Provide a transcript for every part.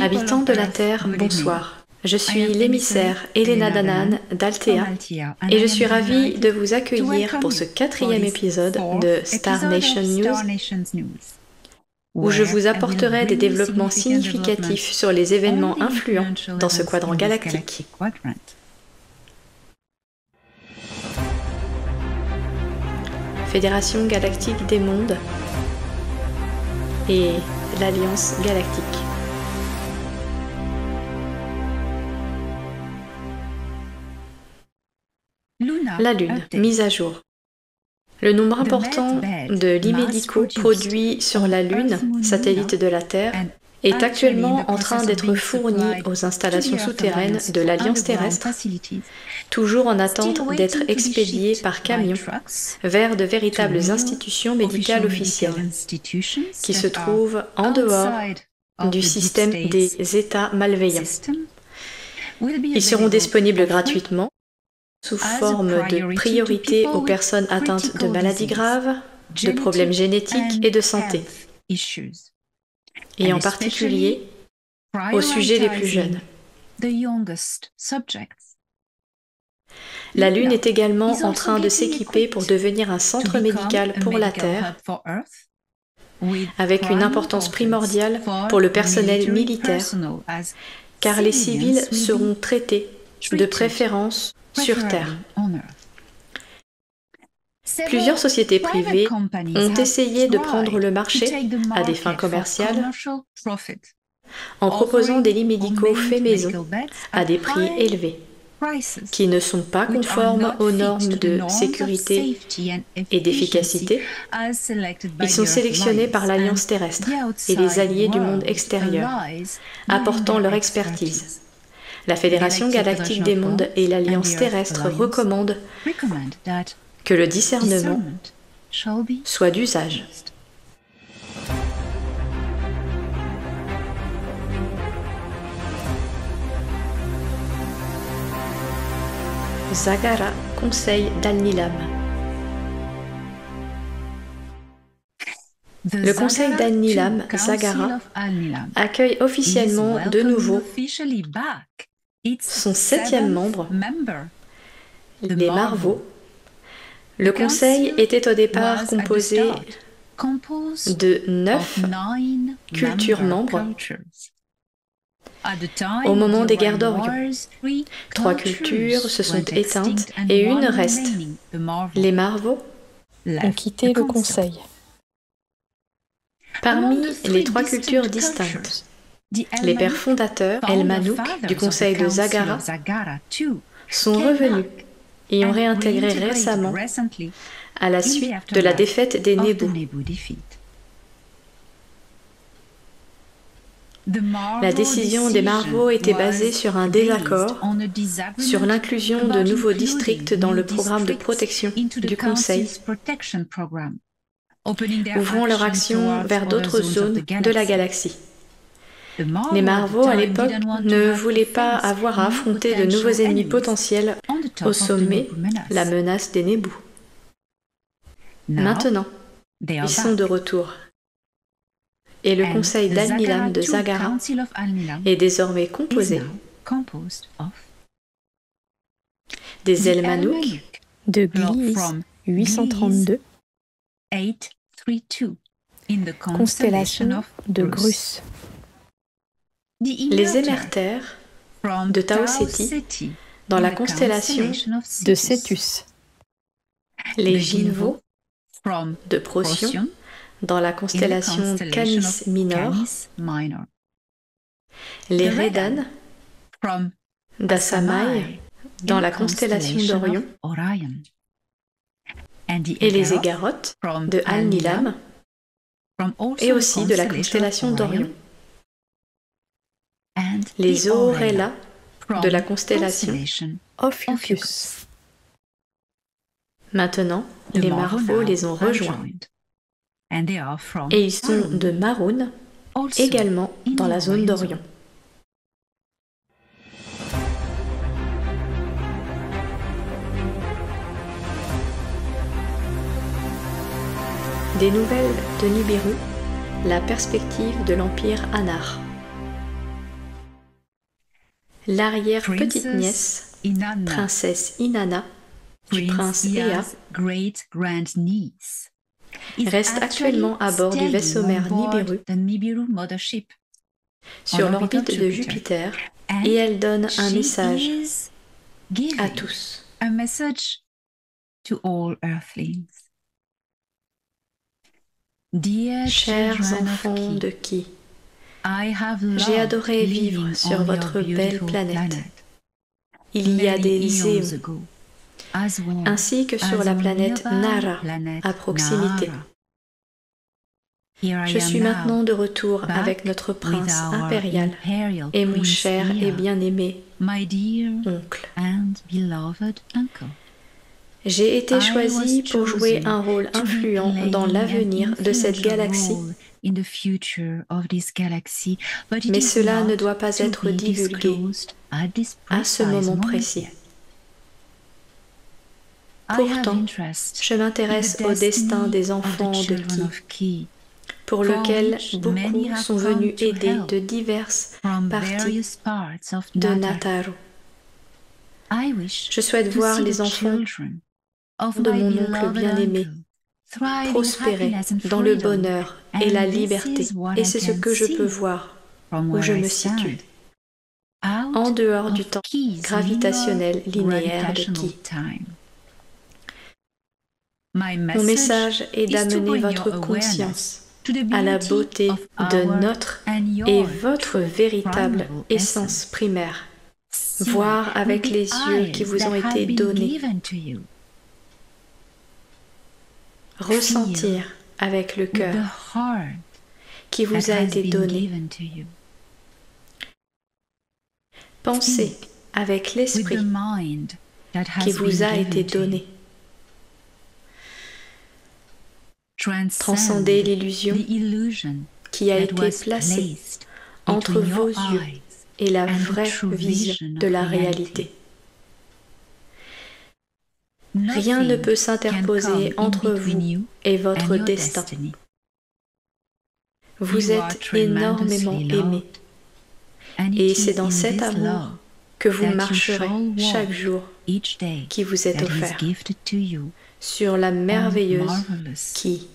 Habitants de la Terre, bonsoir. Je suis l'émissaire Elena Danan d'Altea et je suis ravie de vous accueillir pour ce 4e épisode de Star Nation News, où je vous apporterai des développements significatifs sur les événements influents dans ce quadrant galactique. Fédération galactique des mondes et l'Alliance galactique. La Lune, mise à jour. Le nombre important de lits médicaux produits sur la Lune, satellite de la Terre, est actuellement en train d'être fourni aux installations souterraines de l'Alliance terrestre, toujours en attente d'être expédiés par camion vers de véritables institutions médicales officielles, qui se trouvent en dehors du système des États malveillants. Ils seront disponibles gratuitement, sous forme de priorité aux personnes atteintes de maladies graves, de problèmes génétiques et de santé, et en particulier aux sujets les plus jeunes. La Lune est également en train de s'équiper pour devenir un centre médical pour la Terre, avec une importance primordiale pour le personnel militaire, car les civils seront traités de préférence sur Terre. Plusieurs sociétés privées ont essayé de prendre le marché à des fins commerciales en proposant des lits médicaux faits maison à des prix élevés, qui ne sont pas conformes aux normes de sécurité et d'efficacité. Ils sont sélectionnés par l'Alliance terrestre et les alliés du monde extérieur, apportant leur expertise. La Fédération galactique des mondes et l'Alliance terrestre recommandent que le discernement soit d'usage. Zagara, conseil d'Al-Nilam. Le conseil d'Al-Nilam, Zagara, accueille officiellement de nouveau son 7e membre, les Marvaux. Le conseil était au départ composé de 9 cultures membres. Au moment des guerres d'Orion, 3 cultures se sont éteintes et une reste. Les Marvaux ont quitté le conseil. Parmi les 3 cultures distinctes, les pères fondateurs, El-Manouk, du conseil de Zagara, sont revenus et ont réintégré récemment à la suite de la défaite des Nébou. La décision des Marvaux était basée sur un désaccord sur l'inclusion de nouveaux districts dans le programme de protection du Conseil, ouvrant leur action vers d'autres zones de la galaxie. Les Marvaux, à l'époque, ne voulaient pas avoir à affronter de nouveaux ennemis potentiels au sommet, la menace des Nébou. Maintenant, ils sont de retour. Et le conseil d'Al-Nilam de Zagara est désormais composé des El-Manouk de Gliese 832, constellation de Grus, les Émertères de Tau Ceti dans la constellation de Cétus, les Ginevaux de Procyon dans la constellation Canis Minor, les Redan d'Assamai dans la constellation d'Orion, et les Égarotes de Al-Nilam et aussi de la constellation d'Orion, les Oorella de la constellation Ophiuchus. Maintenant, les Marvaux les ont rejoints. Et ils sont de Maroun, également dans la zone d'Orion. Des nouvelles de Nibiru, la perspective de l'Empire Anar. l'arrière-petite-nièce, princesse Inanna, du prince Ea, reste actuellement à bord du vaisseau mère Nibiru sur l'orbite de Jupiter et elle donne un message à tous. Chers enfants de Ki, j'ai adoré vivre sur votre belle planète. Il y a des éons, ainsi que sur la planète Nara, à proximité. Je suis maintenant de retour avec notre prince impérial et mon cher et bien-aimé oncle. J'ai été choisi pour jouer un rôle influent dans l'avenir de cette galaxie, mais cela ne doit pas être divulgué à ce moment précis. Pourtant, je m'intéresse au destin des enfants de Ki, pour lequel beaucoup sont venus aider de diverses parties de Nataru. Je souhaite voir les enfants de mon oncle bien-aimé prospérer dans le bonheur et la liberté, et c'est ce que je peux voir où je me situe, en dehors du temps gravitationnel linéaire de Ki. Mon message est d'amener votre conscience à la beauté de notre et votre véritable essence primaire, voir avec les yeux qui vous ont été donnés, ressentir avec le cœur qui vous a été donné, penser avec l'esprit qui vous a été donné, transcender l'illusion qui a été placée entre vos yeux et la vraie vision de la réalité. Rien ne peut s'interposer entre vous et votre destin. Vous êtes énormément aimé, et c'est dans cet amour que vous marcherez chaque jour qui vous est offert sur la merveilleuse Ki.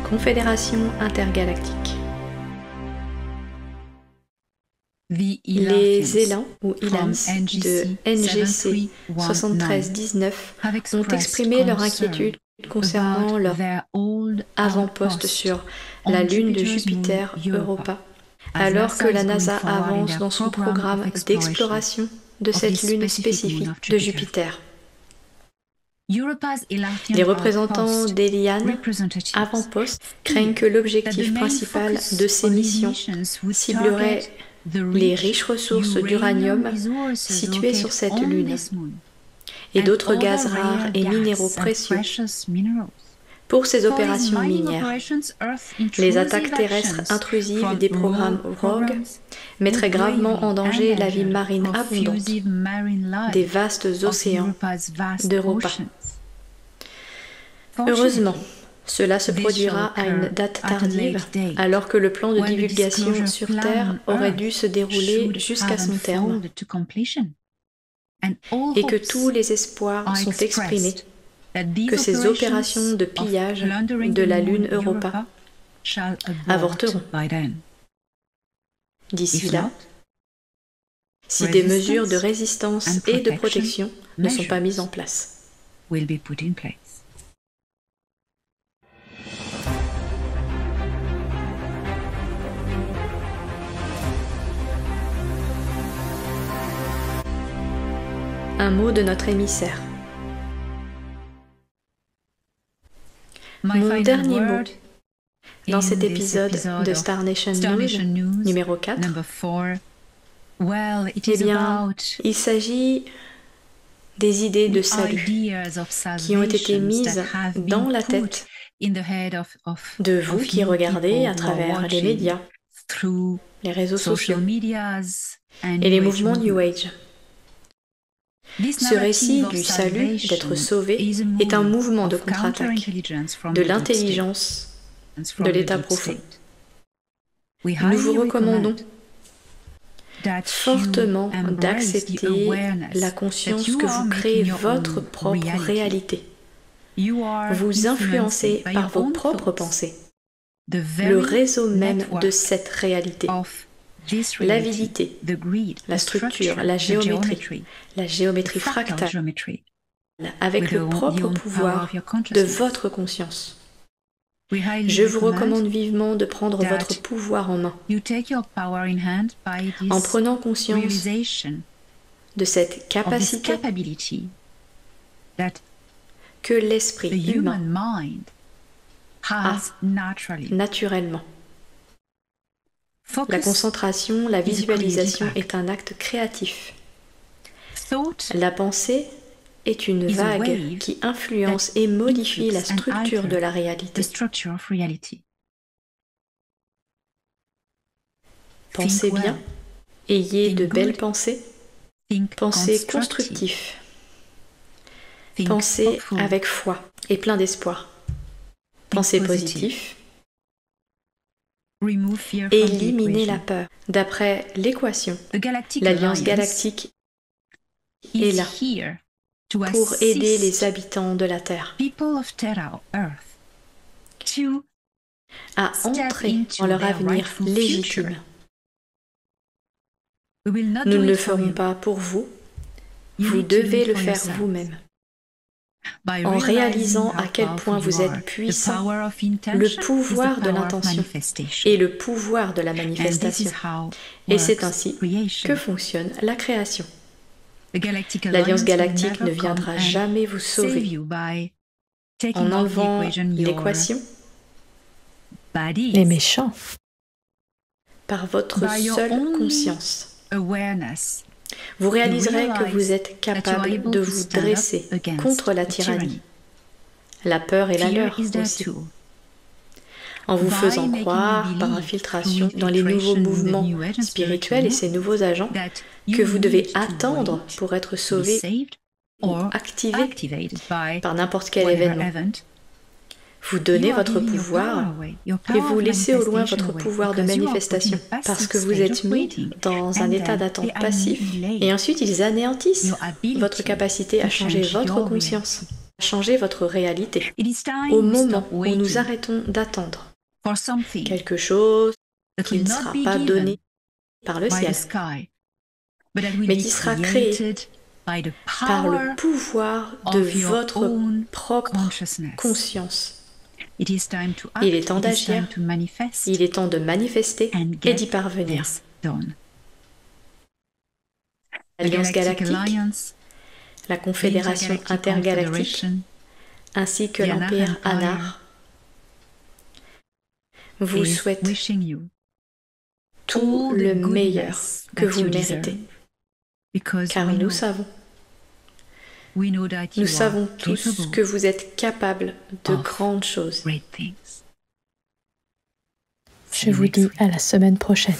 Confédération intergalactique. Les élans ou Ilans de NGC 7319 ont exprimé leur inquiétude concernant leur avant-poste sur la lune de Jupiter Europa, alors que la NASA avance dans son programme d'exploration de cette lune spécifique de Jupiter. Les représentants d'Elian avant-poste craignent que l'objectif principal de ces missions ciblerait les riches ressources d'uranium situées sur cette lune et d'autres gaz rares et minéraux précieux. Pour ces opérations minières, les attaques terrestres intrusives des programmes Rogue mettraient gravement en danger la vie marine abondante des vastes océans d'Europa. Heureusement, cela se produira à une date tardive, alors que le plan de divulgation sur Terre aurait dû se dérouler jusqu'à son terme, et que tous les espoirs sont exprimés que ces opérations de pillage de la Lune Europa avorteront. D'ici là, si des mesures de résistance et de protection ne sont pas mises en place. Un mot de notre émissaire. Mon dernier mot dans cet épisode de Star Nation News numéro 4, eh bien, il s'agit des idées de salut qui ont été mises dans la tête de vous qui regardez à travers les médias, les réseaux sociaux et les mouvements New Age. Ce récit du salut, d'être sauvé, est un mouvement de contre-attaque de l'intelligence de l'état profond. Nous vous recommandons fortement d'accepter la conscience que vous créez votre propre réalité. Vous influencez par vos propres pensées le réseau même de cette réalité. L'avidité, la structure, la géométrie fractale, avec le propre pouvoir de votre conscience. Je vous recommande vivement de prendre votre pouvoir en main, en prenant conscience de cette capacité que l'esprit humain a naturellement. La concentration, la visualisation est un acte créatif. La pensée est une vague qui influence et modifie la structure de la réalité. Pensez bien, ayez de belles pensées, pensez constructif, pensez avec foi et plein d'espoir, pensez positif, éliminez la peur. D'après l'équation, l'Alliance galactique est là pour aider les habitants de la Terre à entrer dans leur avenir légitime. Nous ne le ferons pas pour vous, vous devez le faire vous-même. En réalisant à quel point vous êtes puissant, le pouvoir de l'intention et le pouvoir de la manifestation. Et c'est ainsi que fonctionne la création. L'Alliance galactique ne viendra jamais vous sauver en enlevant l'équation, les méchants, par votre seule conscience. Vous réaliserez que vous êtes capable de vous dresser contre la tyrannie, la peur et la leur aussi, en vous faisant croire par infiltration dans les nouveaux mouvements spirituels et ces nouveaux agents que vous devez attendre pour être sauvé ou activé par n'importe quel événement. Vous donnez votre pouvoir et vous laissez au loin votre pouvoir de manifestation parce que vous êtes mis dans un état d'attente passif et ensuite ils anéantissent votre capacité à changer votre conscience, à changer votre réalité. Au moment où nous arrêtons d'attendre quelque chose qui ne sera pas donné par le ciel, mais qui sera créé par le pouvoir de votre propre conscience. Il est temps d'agir, il est temps de manifester et d'y parvenir. L'Alliance galactique, la Confédération intergalactique, ainsi que l'Empire Anar vous souhaitent tout le meilleur que vous méritez, car nous savons tous que vous êtes capables de grandes choses. Je vous dis à la semaine prochaine.